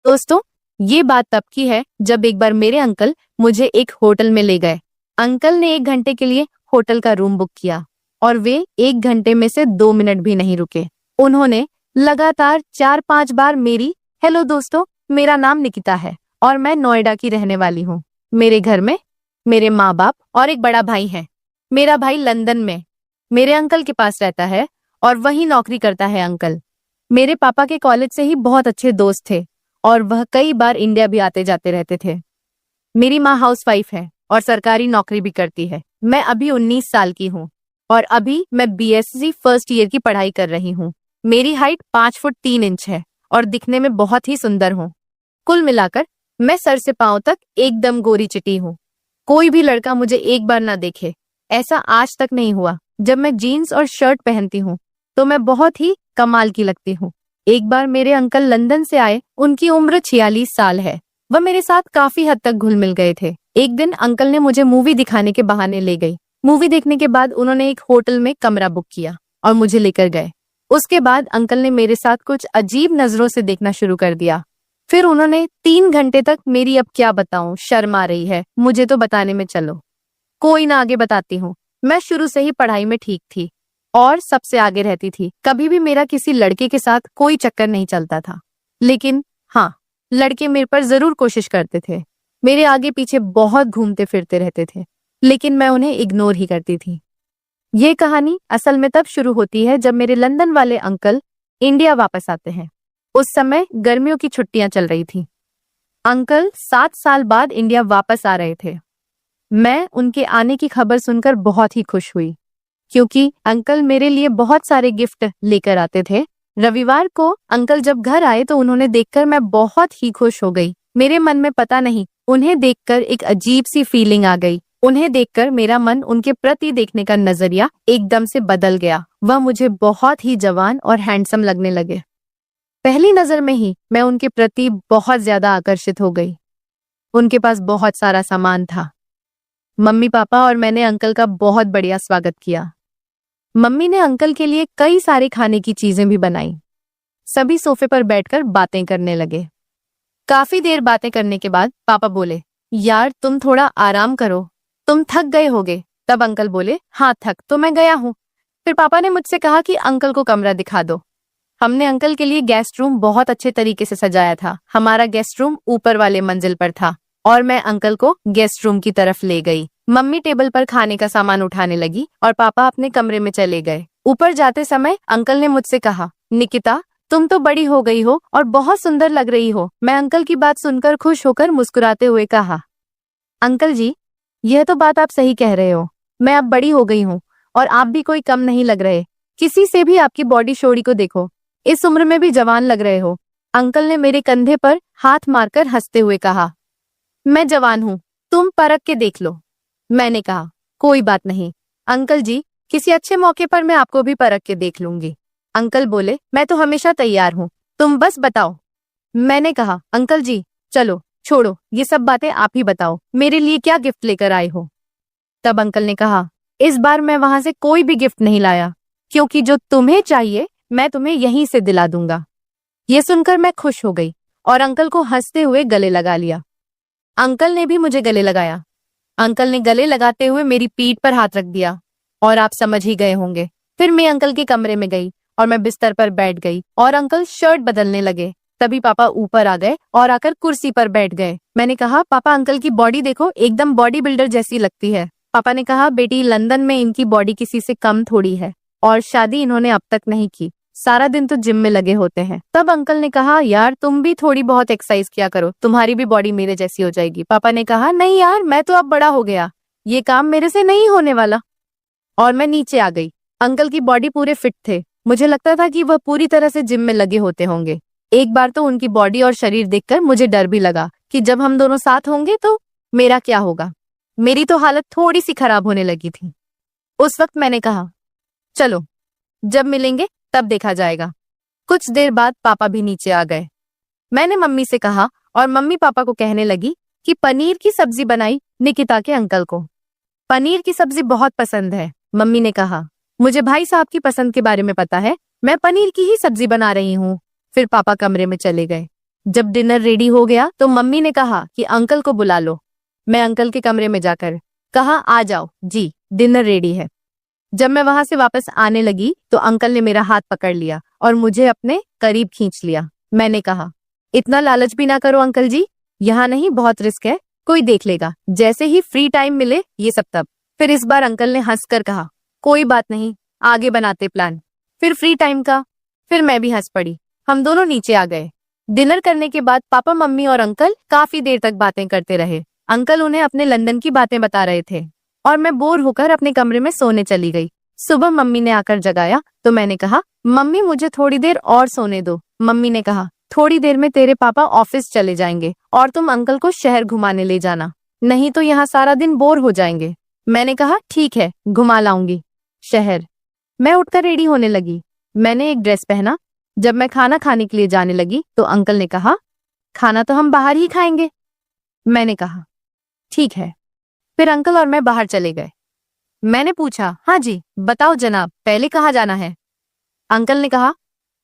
दोस्तों, ये बात तब की है जब एक बार मेरे अंकल मुझे एक होटल में ले गए। अंकल ने 1 घंटे के लिए होटल का रूम बुक किया और वे 1 घंटे में से 2 मिनट भी नहीं रुके। उन्होंने लगातार 4-5 बार मेरी हेलो दोस्तों, मेरा नाम निकिता है और मैं नोएडा की रहने वाली हूँ। मेरे घर में मेरे माँ बाप और एक बड़ा भाई है। मेरा भाई लंदन में मेरे अंकल के पास रहता है और वहीं नौकरी करता है। अंकल मेरे पापा के कॉलेज से ही बहुत अच्छे दोस्त थे और वह कई बार इंडिया भी आते जाते रहते थे। मेरी माँ हाउसवाइफ है और सरकारी नौकरी भी करती है। मैं अभी 19 साल की हूँ और अभी मैं बीएससी फर्स्ट ईयर की पढ़ाई कर रही हूँ। मेरी हाइट 5 फुट 3 इंच है और दिखने में बहुत ही सुंदर हूँ। कुल मिलाकर मैं सर से पांव तक एकदम गोरी चिटी हूँ। कोई भी लड़का मुझे एक बार ना देखे, ऐसा आज तक नहीं हुआ। जब मैं जीन्स और शर्ट पहनती हूँ तो मैं बहुत ही कमाल की लगती हूँ। एक बार मेरे अंकल लंदन से आए। उनकी उम्र 46 साल है। वह मेरे साथ काफी हद तक घुल मिल गए थे। एक दिन अंकल ने मुझे मूवी दिखाने के बहाने ले गई। मूवी देखने के बाद उन्होंने एक होटल में कमरा बुक किया और मुझे लेकर गए। उसके बाद अंकल ने मेरे साथ कुछ अजीब नजरों से देखना शुरू कर दिया। फिर उन्होंने 3 घंटे तक मेरी अब क्या बताऊं, शर्म आ रही है मुझे तो बताने में, चलो कोई ना, आगे बताती हूँ। मैं शुरू से ही पढ़ाई में ठीक थी और सबसे आगे रहती थी। कभी भी मेरा किसी लड़के के साथ कोई चक्कर नहीं चलता था, लेकिन हाँ, लड़के मेरे पर जरूर कोशिश करते थे। मेरे आगे पीछे बहुत घूमते फिरते रहते थे, लेकिन मैं उन्हें इग्नोर ही करती थी। ये कहानी असल में तब शुरू होती है जब मेरे लंदन वाले अंकल इंडिया वापस आते हैं। उस समय गर्मियों की छुट्टियां चल रही थी। अंकल 7 साल बाद इंडिया वापस आ रहे थे। मैं उनके आने की खबर सुनकर बहुत ही खुश हुई, क्योंकि अंकल मेरे लिए बहुत सारे गिफ्ट लेकर आते थे। रविवार को अंकल जब घर आए तो उन्होंने देखकर मैं बहुत ही खुश हो गई। मेरे मन में पता नहीं, उन्हें देखकर एक अजीब सी फीलिंग आ गई। उन्हें देखकर मेरा मन उनके प्रति देखने का नजरिया एकदम से बदल गया। वह मुझे बहुत ही जवान और हैंडसम लगने लगे। पहली नजर में ही मैं उनके प्रति बहुत ज्यादा आकर्षित हो गई। उनके पास बहुत सारा सामान था। मम्मी पापा और मैंने अंकल का बहुत बढ़िया स्वागत किया। मम्मी ने अंकल के लिए कई सारे खाने की चीजें भी बनाई। सभी सोफे पर बैठकर बातें करने लगे। काफी देर बातें करने के बाद पापा बोले, यार तुम थोड़ा आराम करो, तुम थक गए होगे। तब अंकल बोले, हाँ थक तो मैं गया हूँ। फिर पापा ने मुझसे कहा कि अंकल को कमरा दिखा दो। हमने अंकल के लिए गेस्ट रूम बहुत अच्छे तरीके से सजाया था। हमारा गेस्ट रूम ऊपर वाले मंजिल पर था और मैं अंकल को गेस्ट रूम की तरफ ले गई। मम्मी टेबल पर खाने का सामान उठाने लगी और पापा अपने कमरे में चले गए। ऊपर जाते समय अंकल ने मुझसे कहा, निकिता तुम तो बड़ी हो गई हो और बहुत सुंदर लग रही हो। मैं अंकल की बात सुनकर खुश होकर मुस्कुराते हुए कहा, अंकल जी यह तो बात आप सही कह रहे हो। मैं अब बड़ी हो गई हूँ और आप भी कोई कम नहीं लग रहे। किसी से भी आपकी बॉडी शोड़ी को देखो, इस उम्र में भी जवान लग रहे हो। अंकल ने मेरे कंधे पर हाथ मारकर हंसते हुए कहा, मैं जवान हूँ, तुम परख के देख लो। मैंने कहा, कोई बात नहीं अंकल जी, किसी अच्छे मौके पर मैं आपको भी परख के देख लूंगी। अंकल बोले, मैं तो हमेशा तैयार हूँ, तुम बस बताओ। मैंने कहा, अंकल जी चलो छोड़ो ये सब बातें, आप ही बताओ मेरे लिए क्या गिफ्ट लेकर आए हो। तब अंकल ने कहा, इस बार मैं वहां से कोई भी गिफ्ट नहीं लाया, क्योंकि जो तुम्हें चाहिए मैं तुम्हें यहीं से दिला दूंगा। ये सुनकर मैं खुश हो गई और अंकल को हंसते हुए गले लगा लिया। अंकल ने भी मुझे गले लगाया। अंकल ने गले लगाते हुए मेरी पीठ पर हाथ रख दिया और आप समझ ही गए होंगे। फिर मैं अंकल के कमरे में गई और मैं बिस्तर पर बैठ गई और अंकल शर्ट बदलने लगे। तभी पापा ऊपर आ गए और आकर कुर्सी पर बैठ गए। मैंने कहा, पापा अंकल की बॉडी देखो, एकदम बॉडी बिल्डर जैसी लगती है। पापा ने कहा, बेटी लंदन में इनकी बॉडी किसी से कम थोड़ी है और शादी इन्होंने अब तक नहीं की, सारा दिन तो जिम में लगे होते हैं। तब अंकल ने कहा, यार तुम भी थोड़ी बहुत एक्सरसाइज किया करो, तुम्हारी भी बॉडी मेरे जैसी हो जाएगी। पापा ने कहा, नहीं यार मैं तो अब बड़ा हो गया, ये काम मेरे से नहीं होने वाला। और मैं नीचे आ गई। अंकल की बॉडी पूरे फिट थे। मुझे लगता था कि वह पूरी तरह से जिम में लगे होते होंगे। एक बार तो उनकी बॉडी और शरीर देखकर मुझे डर भी लगा कि जब हम दोनों साथ होंगे तो मेरा क्या होगा। मेरी तो हालत थोड़ी सी खराब होने लगी थी। उस वक्त मैंने कहा, चलो जब मिलेंगे तब देखा जाएगा। कुछ देर बाद पापा भी नीचे आ गए। मैंने मम्मी से कहा और मम्मी पापा को कहने लगी कि पनीर की सब्जी बनाई निकिता के अंकल को। पनीर की सब्जी बहुत पसंद है। मम्मी ने कहा, मुझे भाई साहब की पसंद के बारे में पता है, मैं पनीर की ही सब्जी बना रही हूँ। फिर पापा कमरे में चले गए। जब डिनर रेडी हो गया तो मम्मी ने कहा कि अंकल को बुला लो। मैं अंकल के कमरे में जाकर कहा, आ जाओ जी, डिनर रेडी है। जब मैं वहां से वापस आने लगी तो अंकल ने मेरा हाथ पकड़ लिया और मुझे अपने करीब खींच लिया। मैंने कहा, इतना लालच भी ना करो अंकल जी, यहाँ नहीं, बहुत रिस्क है, कोई देख लेगा, जैसे ही फ्री टाइम मिले ये सब तब। फिर इस बार अंकल ने हंसकर कहा, कोई बात नहीं, आगे बनाते प्लान। फिर फ्री टाइम का। फिर मैं भी हंस पड़ी। हम दोनों नीचे आ गए। डिनर करने के बाद पापा, मम्मी और अंकल काफी देर तक बातें करते रहे। अंकल उन्हें अपने लंदन की बातें बता रहे थे और मैं बोर होकर अपने कमरे में सोने चली गई। सुबह मम्मी ने आकर जगाया तो मैंने कहा, मम्मी मुझे थोड़ी देर और सोने दो। मम्मी ने कहा, थोड़ी देर में तेरे पापा ऑफिस चले जाएंगे और तुम अंकल को शहर घुमाने ले जाना, नहीं तो यहाँ सारा दिन बोर हो जाएंगे। मैंने कहा, ठीक है, घुमा लाऊंगी शहर। मैं उठकर रेडी होने लगी। मैंने एक ड्रेस पहना। जब मैं खाना खाने के लिए जाने लगी तो अंकल ने कहा, खाना तो हम बाहर ही खाएंगे। मैंने कहा, ठीक है। फिर अंकल और मैं बाहर चले गए। मैंने पूछा, हाँ जी बताओ जनाब, पहले कहाँ जाना है? अंकल ने कहा,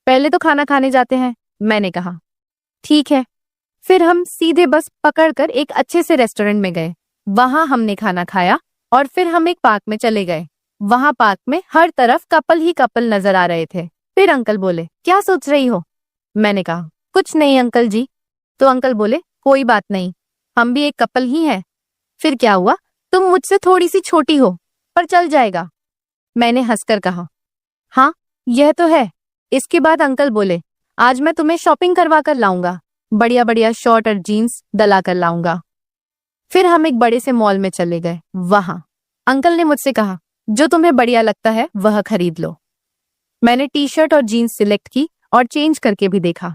पहले तो खाना खाने जाते हैं। मैंने कहा, ठीक है। फिर हम सीधे बस पकड़कर एक अच्छे से रेस्टोरेंट में गए। वहां हमने खाना खाया और फिर हम एक पार्क में चले गए। वहां पार्क में हर तरफ कपल ही कपल नजर आ रहे थे। फिर अंकल बोले, क्या सोच रही हो? मैंने कहा, कुछ नहीं अंकल जी। तो अंकल बोले, कोई बात नहीं, हम भी एक कपल ही हैं। फिर क्या हुआ? तुम मुझसे थोड़ी सी छोटी हो, पर चल जाएगा। मैंने हंसकर कहा, हाँ यह तो है। इसके बाद अंकल बोले, आज मैं तुम्हें शॉपिंग करवा कर लाऊंगा, बढ़िया बढ़िया शर्ट और जीन्स दला कर लाऊंगा। फिर हम एक बड़े से मॉल में चले गए। वहां अंकल ने मुझसे कहा, जो तुम्हें बढ़िया लगता है वह खरीद लो। मैंने टी शर्ट और जीन्स सिलेक्ट की और चेंज करके भी देखा।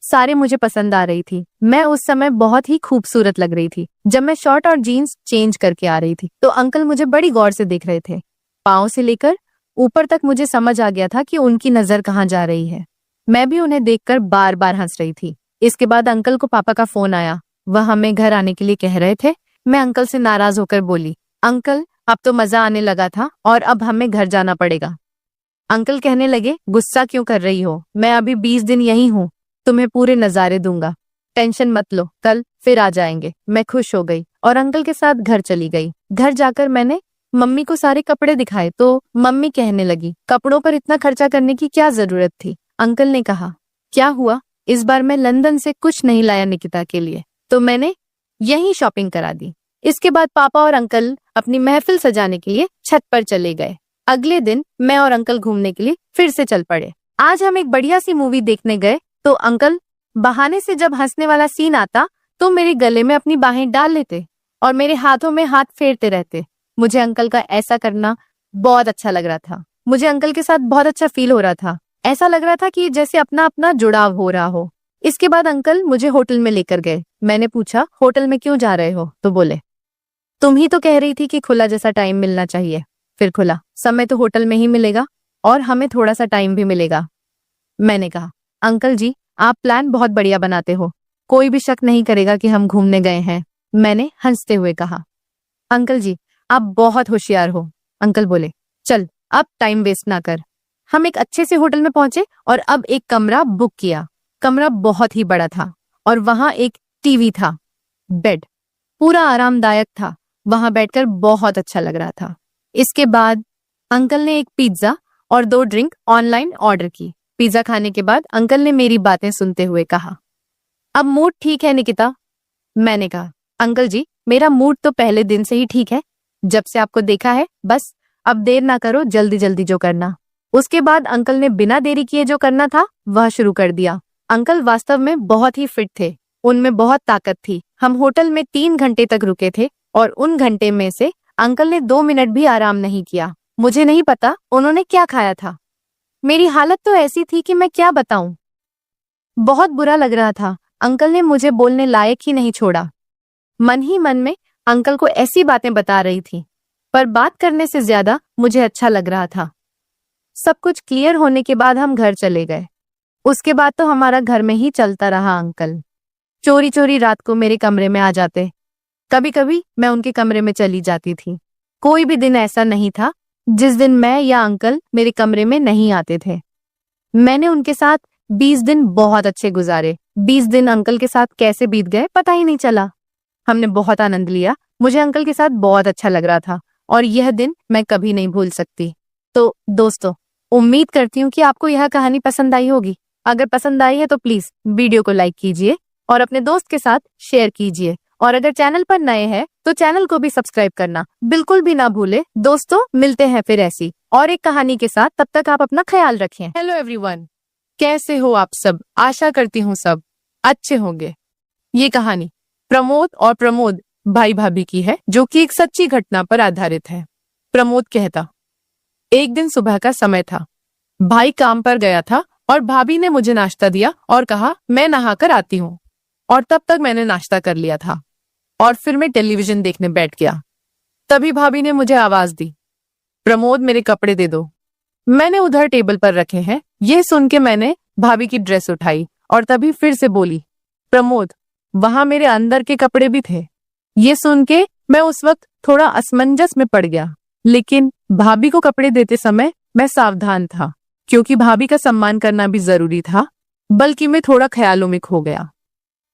सारे मुझे पसंद आ रही थी। मैं उस समय बहुत ही खूबसूरत लग रही थी। जब मैं शर्ट और जीन्स चेंज करके आ रही थी तो अंकल मुझे बड़ी गौर से देख रहे थे। पाँव से लेकर ऊपर तक मुझे समझ आ गया था कि उनकी नजर कहाँ जा रही है। मैं भी उन्हें देखकर बार बार हंस रही थी। इसके बाद अंकल को पापा का फोन आया। वह हमें घर आने के लिए कह रहे थे। मैं अंकल से नाराज होकर बोली, अंकल अब तो मजा आने लगा था और अब हमें घर जाना पड़ेगा। अंकल कहने लगे, गुस्सा क्यों कर रही हो, मैं अभी 20 दिन यहीं हूँ, तुम्हें पूरे नजारे दूंगा, टेंशन मत लो, कल फिर आ जाएंगे। मैं खुश हो गई और अंकल के साथ घर चली गई। घर जाकर मैंने मम्मी को सारे कपड़े दिखाए तो मम्मी कहने लगी, कपड़ों पर इतना खर्चा करने की क्या जरूरत थी? अंकल ने कहा, क्या हुआ, इस बार मैं लंदन से कुछ नहीं लाया निकिता के लिए, तो मैंने यहीं शॉपिंग करा दी। इसके बाद पापा और अंकल अपनी महफिल सजाने के लिए छत पर चले गए। अगले दिन मैं और अंकल घूमने के लिए फिर से चल पड़े। आज हम एक बढ़िया सी मूवी देखने गए तो अंकल बहाने से जब हंसने वाला सीन आता तो मेरे गले में अपनी बाहें डाल लेते और मेरे हाथों में हाथ फेरते रहते। मुझे अंकल का ऐसा करना बहुत अच्छा लग रहा था। मुझे अंकल के साथ बहुत अच्छा फील हो रहा था। ऐसा लग रहा था कि जैसे अपना अपना जुड़ाव हो रहा हो। इसके बाद अंकल मुझे होटल में लेकर गए। मैंने पूछा, होटल में क्यों जा रहे हो? तो बोले, तुम ही तो कह रही थी कि खुला जैसा टाइम मिलना चाहिए। फिर खुला समय तो होटल में ही मिलेगा और हमें थोड़ा सा टाइम भी मिलेगा। मैंने कहा, अंकल जी आप प्लान बहुत बढ़िया बनाते हो, कोई भी शक नहीं करेगा कि हम घूमने गए हैं। मैंने हंसते हुए कहा, अंकल जी आप बहुत होशियार हो। अंकल बोले, चल अब टाइम वेस्ट ना कर। हम एक अच्छे से होटल में पहुंचे और अब एक कमरा बुक किया। कमरा बहुत ही बड़ा था और वहां एक टीवी था। बेड पूरा आरामदायक था। वहां बैठकर बहुत अच्छा लग रहा था। इसके बाद अंकल ने एक पिज्जा और 2 ड्रिंक ऑनलाइन ऑर्डर की। पिज्जा खाने के बाद अंकल ने मेरी बातें सुनते हुए कहा, अब मूड ठीक है निकिता? मैंने कहा, अंकल जी मेरा मूड तो पहले दिन से ही ठीक है, जब से आपको देखा है। बस अब देर ना करो, जल्दी जल्दी जो करना। उसके बाद अंकल ने बिना देरी किए जो करना था वह शुरू कर दिया। अंकल वास्तव में बहुत ही फिट थे, उनमें बहुत ताकत थी। हम होटल में 3 घंटे तक रुके थे और उन घंटे में से अंकल ने 2 मिनट भी आराम नहीं किया। मुझे नहीं पता उन्होंने क्या खाया था। मेरी हालत तो ऐसी थी कि मैं क्या बताऊं। बहुत बुरा लग रहा था। अंकल ने मुझे बोलने लायक ही नहीं छोड़ा। मन ही मन में अंकल को ऐसी बातें बता रही थी, पर बात करने से ज्यादा मुझे अच्छा लग रहा था। सब कुछ क्लियर होने के बाद हम घर चले गए। उसके बाद तो हमारा घर में ही चलता रहा। अंकल चोरी चोरी रात को मेरे कमरे में आ जाते। कभी कभी मैं उनके कमरे में चली जाती थी। कोई भी दिन ऐसा नहीं था जिस दिन मैं या अंकल मेरे कमरे में नहीं आते थे। मैंने उनके साथ 20 दिन बहुत अच्छे गुजारे। 20 दिन अंकल के साथ कैसे बीत गए पता ही नहीं चला। हमने बहुत आनंद लिया। मुझे अंकल के साथ बहुत अच्छा लग रहा था और यह दिन मैं कभी नहीं भूल सकती। तो दोस्तों, उम्मीद करती हूँ कि आपको यह कहानी पसंद आई होगी। अगर पसंद आई है तो प्लीज वीडियो को लाइक कीजिए और अपने दोस्त के साथ शेयर कीजिए। और अगर चैनल पर नए हैं तो चैनल को भी सब्सक्राइब करना बिल्कुल भी ना भूले। दोस्तों, मिलते हैं फिर ऐसी और एक कहानी के साथ। तब तक आप अपना ख्याल रखें। हेलो एवरीवन, कैसे हो आप सब? आशा करती हूँ सब अच्छे होंगे। ये कहानी प्रमोद और प्रमोद भाई भाभी की है, जो कि एक सच्ची घटना पर आधारित है। प्रमोद कहता, एक दिन सुबह का समय था। भाई काम पर गया था और भाभी ने मुझे नाश्ता दिया और कहा मैं नहाकर आती हूँ। और तब तक मैंने नाश्ता कर लिया था और फिर मैं टेलीविजन देखने बैठ गया। तभी भाभी ने मुझे आवाज दी, प्रमोद मेरे कपड़े दे दो। मैंने उधर टेबल पर रखे हैं। ये सुन के मैंने भाभी की ड्रेस उठाई और तभी फिर से बोली, प्रमोद वहां मेरे अंदर के कपड़े भी थे। ये सुन के मैं उस वक्त थोड़ा असमंजस में पड़ गया, लेकिन भाभी को कपड़े देते समय मैं सावधान था, क्योंकि भाभी का सम्मान करना भी जरूरी था। बल्कि मैं थोड़ा ख्यालों में खो गया।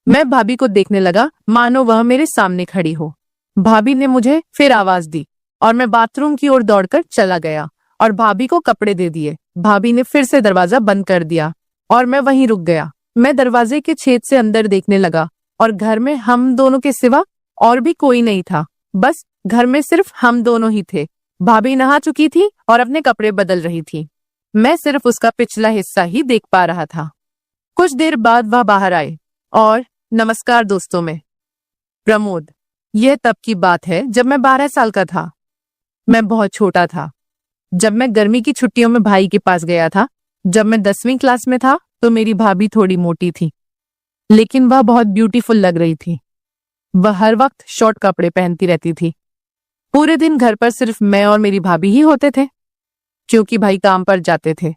मैं भाभी को देखने लगा मानो वह मेरे सामने खड़ी हो। भाभी ने मुझे फिर आवाज दी और मैं बाथरूम की ओर दौड़कर चला गया और भाभी को कपड़े दे दिए। भाभी ने फिर से दरवाजा बंद कर दिया और मैं वहीं रुक गया। मैं दरवाजे के छेद से अंदर देखने लगा और घर में हम दोनों के सिवा और भी कोई नहीं था। बस घर में सिर्फ हम दोनों ही थे। भाभी नहा चुकी थी और अपने कपड़े बदल रही थी। मैं सिर्फ उसका पिछला हिस्सा ही देख पा रहा था। कुछ देर बाद वह बाहर आए और नमस्कार दोस्तों, में प्रमोद। यह तब की बात है जब मैं 12 साल का था। मैं बहुत छोटा था जब मैं गर्मी की छुट्टियों में भाई के पास गया था। जब मैं 10वीं क्लास में था तो मेरी भाभी थोड़ी मोटी थी, लेकिन वह बहुत ब्यूटीफुल लग रही थी। वह हर वक्त शॉर्ट कपड़े पहनती रहती थी। पूरे दिन घर पर सिर्फ मैं और मेरी भाभी ही होते थे, क्योंकि भाई काम पर जाते थे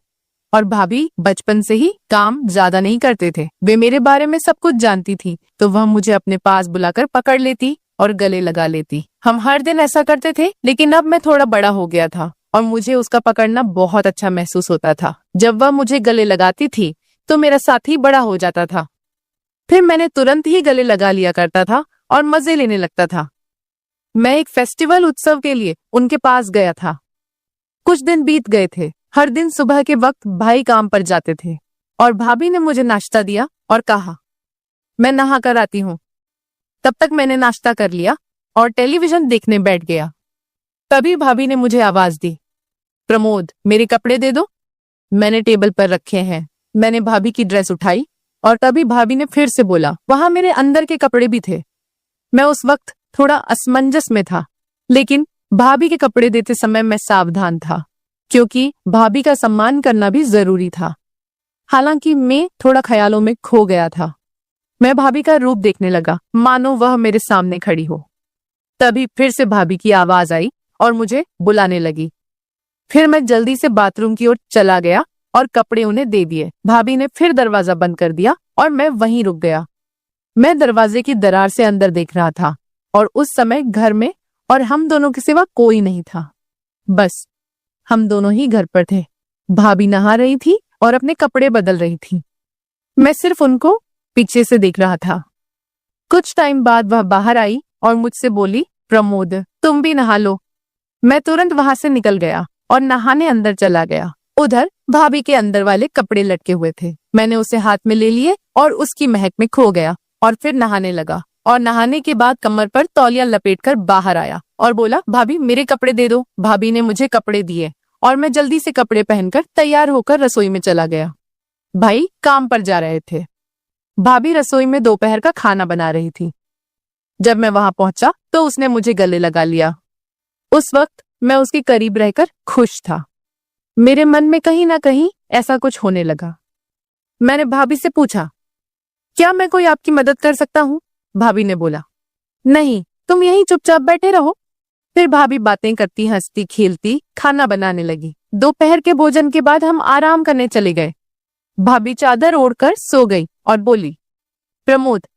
और भाभी बचपन से ही काम ज्यादा नहीं करते थे। वे मेरे बारे में सब कुछ जानती थी, तो वह मुझे अपने पास बुलाकर पकड़ लेती और गले लगा लेती। हम हर दिन ऐसा करते थे, लेकिन अब मैं थोड़ा बड़ा हो गया था और मुझे उसका पकड़ना बहुत अच्छा महसूस होता था। जब वह मुझे गले लगाती थी तो मेरा साथी बड़ा हो जाता था। फिर मैंने तुरंत ही गले लगा लिया करता था और मजे लेने लगता था। मैं एक फेस्टिवल उत्सव के लिए उनके पास गया था। कुछ दिन बीत गए थे। हर दिन सुबह के वक्त भाई काम पर जाते थे और भाभी ने मुझे नाश्ता दिया और कहा मैं नहा कर आती हूँ। तब तक मैंने नाश्ता कर लिया और टेलीविजन देखने बैठ गया। तभी भाभी ने मुझे आवाज दी, प्रमोद मेरे कपड़े दे दो। मैंने टेबल पर रखे हैं। मैंने भाभी की ड्रेस उठाई और तभी भाभी ने फिर से बोला, वहां मेरे अंदर के कपड़े भी थे। मैं उस वक्त थोड़ा असमंजस में था, लेकिन भाभी के कपड़े देते समय मैं सावधान था, क्योंकि भाभी का सम्मान करना भी जरूरी था। हालांकि मैं थोड़ा ख्यालों में खो गया था। मैं भाभी का रूप देखने लगा मानो वह मेरे सामने खड़ी हो। तभी फिर से भाभी की आवाज आई और मुझे बुलाने लगी। फिर मैं जल्दी से बाथरूम की ओर चला गया और कपड़े उन्हें दे दिए। भाभी ने फिर दरवाजा बंद कर दिया और मैं वहीं रुक गया। मैं दरवाजे की दरार से अंदर देख रहा था और उस समय घर में और हम दोनों के सिवा कोई नहीं था। बस हम दोनों ही घर पर थे। भाभी नहा रही थी और अपने कपड़े बदल रही थी। मैं सिर्फ उनको पीछे से देख रहा था। कुछ टाइम बाद वह बाहर आई और मुझसे बोली, प्रमोद तुम भी नहा लो। मैं तुरंत वहां से निकल गया और नहाने अंदर चला गया। उधर भाभी के अंदर वाले कपड़े लटके हुए थे। मैंने उसे हाथ में ले लिए और उसकी महक में खो गया और फिर नहाने लगा। और नहाने के बाद कमर पर तौलिया लपेटकर बाहर आया और बोला, भाभी मेरे कपड़े दे दो। भाभी ने मुझे कपड़े दिए और मैं जल्दी से कपड़े पहनकर तैयार होकर रसोई में चला गया। भाई काम पर जा रहे थे। भाभी रसोई में दोपहर का खाना बना रही थी। जब मैं वहां पहुंचा तो उसने मुझे गले लगा लिया। उस वक्त मैं उसके करीब रहकर खुश था। मेरे मन में कहीं ना कहीं ऐसा कुछ होने लगा। मैंने भाभी से पूछा, क्या मैं कोई आपकी मदद कर सकता हूँ? भाभी ने बोला, नहीं, तुम यहीं चुपचाप बैठे रहो। फिर भाभी बातें करती हंसती खेलती खाना बनाने लगी। दोपहर के भोजन के बाद हम आराम करने चले गए। भाभी चादर ओढ़कर सो गई और बोली, प्रमोद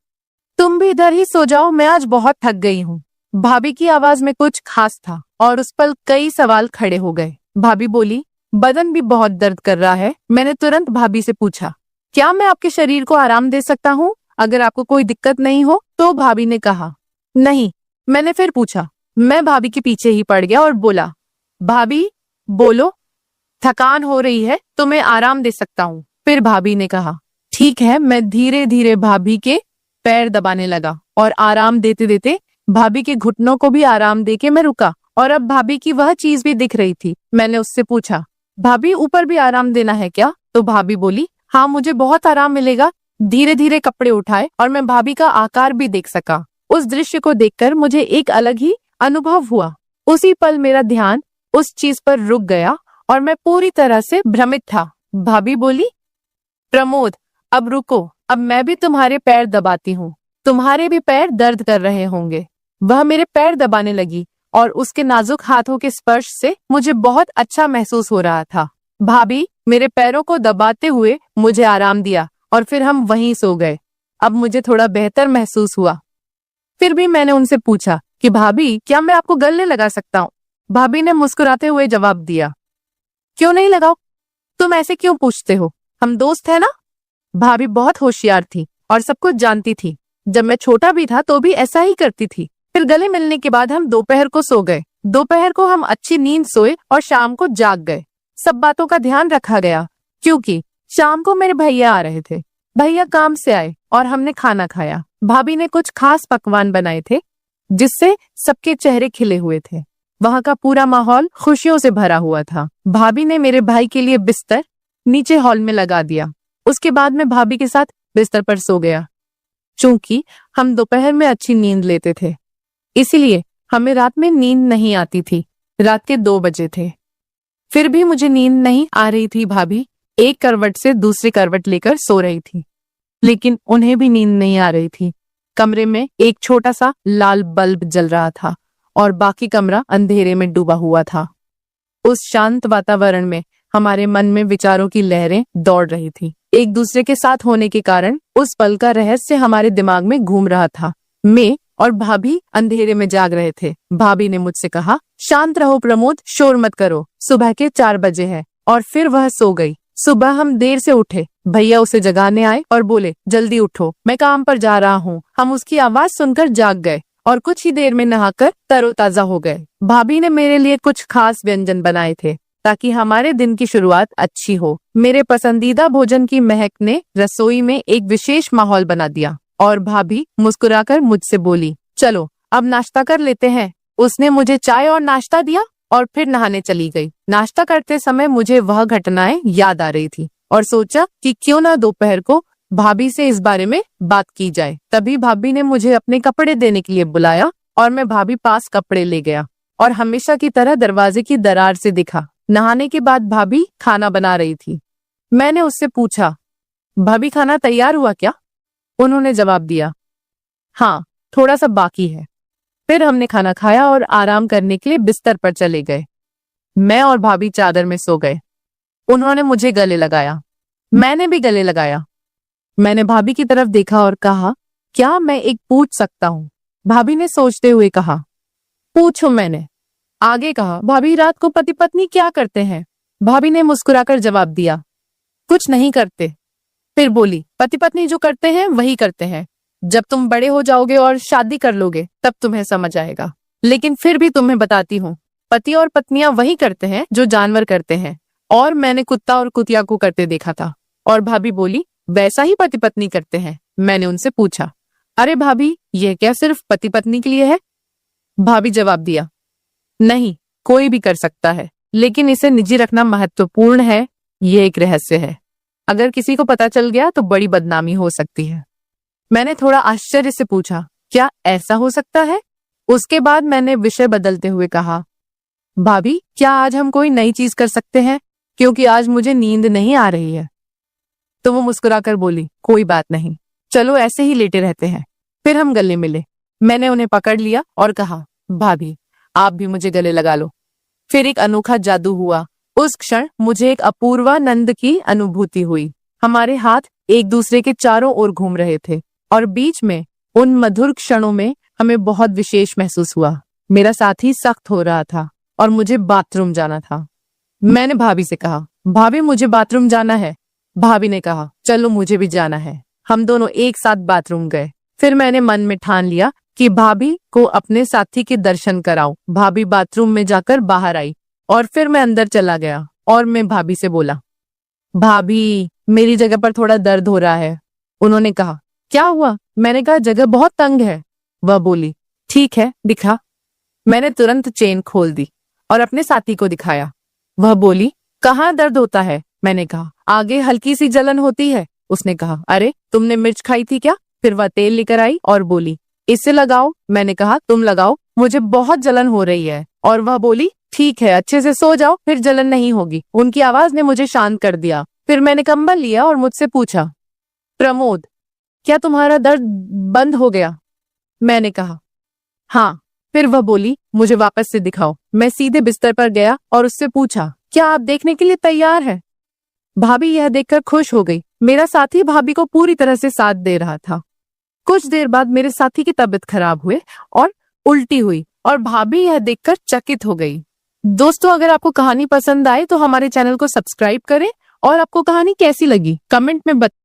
तुम भी इधर ही सो जाओ, मैं आज बहुत थक गई हूँ। भाभी की आवाज में कुछ खास था और उस पर कई सवाल खड़े हो गए। भाभी बोली, बदन भी बहुत दर्द कर रहा है। मैंने तुरंत भाभी से पूछा, क्या मैं आपके शरीर को आराम दे सकता हूँ अगर आपको कोई दिक्कत नहीं हो? तो भाभी ने कहा, नहीं। मैंने फिर पूछा। मैं भाभी के पीछे ही पड़ गया और बोला, भाभी बोलो, थकान हो रही है तो मैं आराम दे सकता हूँ। फिर भाभी ने कहा, ठीक है। मैं धीरे धीरे भाभी के पैर दबाने लगा और आराम देते देते भाभी के घुटनों को भी आराम देके मैं रुका और अब भाभी की वह चीज भी दिख रही थी। मैंने उससे पूछा, भाभी ऊपर भी आराम देना है क्या? तो भाभी बोली, हाँ मुझे बहुत आराम मिलेगा। धीरे धीरे कपड़े उठाए और मैं भाभी का आकार भी देख सका। उस दृश्य को देखकर मुझे एक अलग ही अनुभव हुआ। उसी पल मेरा ध्यान उस चीज पर रुक गया और मैं पूरी तरह से भ्रमित था। भाभी बोली, प्रमोद अब रुको, अब मैं भी तुम्हारे पैर दबाती हूँ, तुम्हारे भी पैर दर्द कर रहे होंगे। वह मेरे पैर दबाने लगी और उसके नाजुक हाथों के स्पर्श से मुझे बहुत अच्छा महसूस हो रहा था। भाभी मेरे पैरों को दबाते हुए मुझे आराम दिया और फिर हम वहीं सो गए। अब मुझे थोड़ा बेहतर महसूस हुआ। फिर भी मैंने उनसे पूछा कि भाभी क्या मैं आपको गले लगा सकता हूँ? भाभी ने मुस्कुराते हुए जवाब दिया, क्यों नहीं लगाओ? तुम ऐसे क्यों पूछते हो? हम दोस्त है ना? भाभी बहुत होशियार थी और सब कुछ जानती थी। जब मैं छोटा भी था तो भी ऐसा ही करती थी। फिर गले मिलने के बाद हम दोपहर को सो गए। दोपहर को हम अच्छी नींद सोए और शाम को जाग गए। सब बातों का ध्यान रखा गया क्योंकि शाम को मेरे भैया आ रहे थे। भैया काम से आए और हमने खाना खाया। भाभी ने कुछ खास पकवान बनाए थे जिससे सबके चेहरे खिले हुए थे। वहां का पूरा माहौल खुशियों से भरा हुआ था। भाभी ने मेरे भाई के लिए बिस्तर नीचे हॉल में लगा दिया। उसके बाद मैं भाभी के साथ बिस्तर पर सो गया। चूंकि हम दोपहर में अच्छी नींद लेते थे इसीलिए हमें रात में नींद नहीं आती थी। रात के 2 बजे थे, फिर भी मुझे नींद नहीं आ रही थी। भाभी एक करवट से दूसरी करवट लेकर सो रही थी, लेकिन उन्हें भी नींद नहीं आ रही थी। कमरे में एक छोटा सा लाल बल्ब जल रहा था और बाकी कमरा अंधेरे में डूबा हुआ था। उस शांत वातावरण में हमारे मन में विचारों की लहरें दौड़ रही थी। एक दूसरे के साथ होने के कारण उस पल का रहस्य हमारे दिमाग में घूम रहा था। मैं और भाभी अंधेरे में जाग रहे थे। भाभी ने मुझसे कहा, शांत रहो प्रमोद, शोर मत करो, सुबह के 4 बजे है। और फिर वह सो गई। सुबह हम देर से उठे। भैया उसे जगाने आए और बोले, जल्दी उठो, मैं काम पर जा रहा हूँ। हम उसकी आवाज सुनकर जाग गए और कुछ ही देर में नहाकर तरोताजा हो गए। भाभी ने मेरे लिए कुछ खास व्यंजन बनाए थे ताकि हमारे दिन की शुरुआत अच्छी हो। मेरे पसंदीदा भोजन की महक ने रसोई में एक विशेष माहौल बना दिया और भाभी मुस्कुराकर मुझसे बोली, चलो अब नाश्ता कर लेते हैं। उसने मुझे चाय और नाश्ता दिया और फिर नहाने चली गई। नाश्ता करते समय मुझे वह घटनाएं याद आ रही थी और सोचा कि क्यों ना दोपहर को भाभी से इस बारे में बात की जाए। तभी भाभी ने मुझे अपने कपड़े देने के लिए बुलाया और मैं भाभी पास कपड़े ले गया और हमेशा की तरह दरवाजे की दरार से दिखा। नहाने के बाद भाभी खाना बना रही थी। मैंने उससे पूछा, भाभी खाना तैयार हुआ क्या? उन्होंने जवाब दिया, हाँ थोड़ा सा बाकी है। फिर हमने खाना खाया और आराम करने के लिए बिस्तर पर चले गए। मैं और भाभी चादर में सो गए। उन्होंने मुझे गले लगाया, मैंने भी गले लगाया। मैंने भाभी की तरफ देखा और कहा, क्या मैं एक पूछ सकता हूँ? भाभी ने सोचते हुए कहा, पूछो। मैंने आगे कहा, भाभी रात को पति पत्नी क्या करते हैं? भाभी ने मुस्कुराकर जवाब दिया, कुछ नहीं करते। फिर बोली, पति पत्नी जो करते हैं वही करते हैं। जब तुम बड़े हो जाओगे और शादी कर लोगे तब तुम्हें समझ आएगा। लेकिन फिर भी तुम्हें बताती हूँ, पति और पत्नियां वही करते हैं जो जानवर करते हैं। और मैंने कुत्ता और कुतिया को करते देखा था। और भाभी बोली, वैसा ही पति पत्नी करते हैं। मैंने उनसे पूछा, अरे भाभी यह क्या सिर्फ पति पत्नी के लिए है? भाभी जवाब दिया, नहीं, कोई भी कर सकता है, लेकिन इसे निजी रखना महत्वपूर्ण है। ये एक रहस्य है, अगर किसी को पता चल गया तो बड़ी बदनामी हो सकती है। मैंने थोड़ा आश्चर्य से पूछा, क्या ऐसा हो सकता है? उसके बाद मैंने विषय बदलते हुए कहा, भाभी क्या आज हम कोई नई चीज कर सकते हैं, क्योंकि आज मुझे नींद नहीं आ रही है। तो वो मुस्कुराकर बोली, कोई बात नहीं, चलो ऐसे ही लेटे रहते हैं। फिर हम गले मिले। मैंने उन्हें पकड़ लिया और कहा, भाभी आप भी मुझे गले लगा लो। फिर एक अनोखा जादू हुआ। उस क्षण मुझे एक अपूर्वानंद की अनुभूति हुई। हमारे हाथ एक दूसरे के चारों ओर घूम रहे थे और बीच में उन मधुर क्षणों में हमें बहुत विशेष महसूस हुआ। मेरा साथी सख्त हो रहा था और मुझे बाथरूम जाना था। मैंने भाभी से कहा, भाभी मुझे बाथरूम जाना है। भाभी ने कहा, चलो मुझे भी जाना है। हम दोनों एक साथ बाथरूम गए। फिर मैंने मन में ठान लिया कि भाभी को अपने साथी के दर्शन कराऊं। भाभी बाथरूम में जाकर बाहर आई और फिर मैं अंदर चला गया और मैं भाभी से बोला, भाभी मेरी जगह पर थोड़ा दर्द हो रहा है। उन्होंने कहा, क्या हुआ? मैंने कहा, जगह बहुत तंग है। वह बोली, ठीक है दिखा। मैंने तुरंत चेन खोल दी और अपने साथी को दिखाया। वह बोली, कहाँ दर्द होता है? मैंने कहा, आगे हल्की सी जलन होती है। उसने कहा, अरे तुमने मिर्च खाई थी क्या? फिर वह तेल लेकर आई और बोली, इससे लगाओ। मैंने कहा, तुम लगाओ, मुझे बहुत जलन हो रही है। और वह बोली, ठीक है, अच्छे से सो जाओ, फिर जलन नहीं होगी। उनकी आवाज ने मुझे शांत कर दिया। फिर मैंने कंबल लिया और मुझसे पूछा, प्रमोद, क्या तुम्हारा दर्द बंद हो गया? मैंने कहा, हाँ। फिर वह बोली, मुझे वापस से दिखाओ। मैं सीधे बिस्तर पर गया और उससे पूछा, क्या आप देखने के लिए तैयार हैं? भाभी यह देखकर खुश हो गई। मेरा साथी भाभी को पूरी तरह से साथ दे रहा था। कुछ देर बाद मेरे साथी की तबीयत खराब हुई और उल्टी हुई और भाभी यह देखकर चकित हो गई। दोस्तों, अगर आपको कहानी पसंद आए तो हमारे चैनल को सब्सक्राइब करें और आपको कहानी कैसी लगी कमेंट में